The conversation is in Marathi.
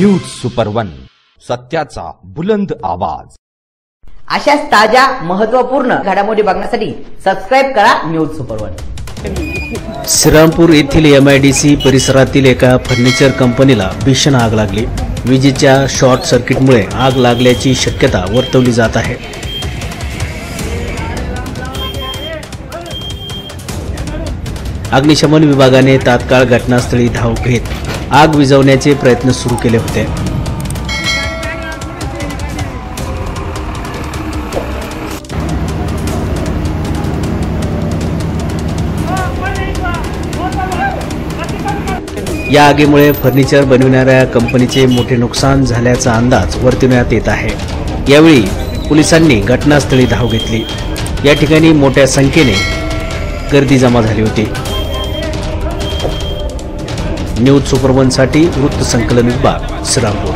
न्यूज सुपर वन, सत्याचा बुलंद आवाज। अशाच ताज्या महत्त्वपूर्ण घडामोडी बघण्यासाठी सबस्क्राइब करा न्यूज सुपर वन। श्रीरामपूर येथील MIDC परिसरातील एका फर्निचर कंपनीला भीषण आग लागली। विजेच्या शॉर्ट सर्किटमुळे आग लागल्याची शक्यता वर्तवली जात आहे। अग्निशमन विभागाने तात्काळ घटनास्थळी धाव घेत आग विझवण्याचे प्रयत्न सुरू केले होते। या आगीमुळे फर्निचर बनविणाऱ्या कंपनीचे मोठे नुकसान झाल्याचा अंदाज वर्तवण्यात येत आहे। यावेळी पोलिसांनी घटनास्थळी धाव घेतली। या ठिकाणी मोठ्या संख्येने गर्दी जमा झाली होती। न्यूज सुपर वन साठी वृत्त संकलन विभाग, श्रीरामपूर।